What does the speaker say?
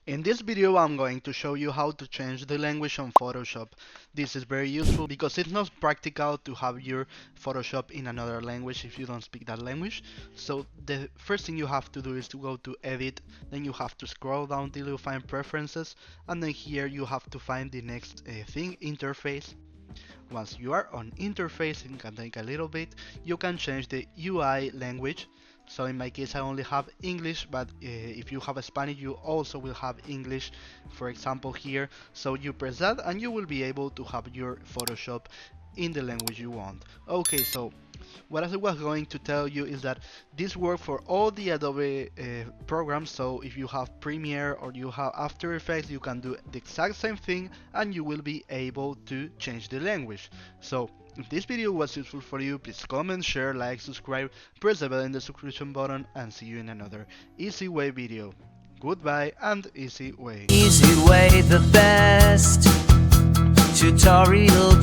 In this video, I'm going to show you how to change the language on Photoshop. This is very useful because it's not practical to have your Photoshop in another language if you don't speak that language. So the first thing you have to do is to go to Edit, then you have to scroll down till you find Preferences, and then here you have to find the next thing, Interface. Once you are on interface, it can take a little bit, you can change the UI language. So in my case I only have English, but if you have a Spanish you also will have English, for example here. So you press that and you will be able to have your Photoshop in the language you want. Okay, so what I was going to tell you is that this works for all the Adobe programs. So if you have Premiere or you have After Effects, you can do the exact same thing and you will be able to change the language. So if this video was useful for you, please comment, share, like, subscribe, press the bell in the subscription button, and see you in another Easy Way video. Goodbye and Easy Way. Easy way, the best tutorial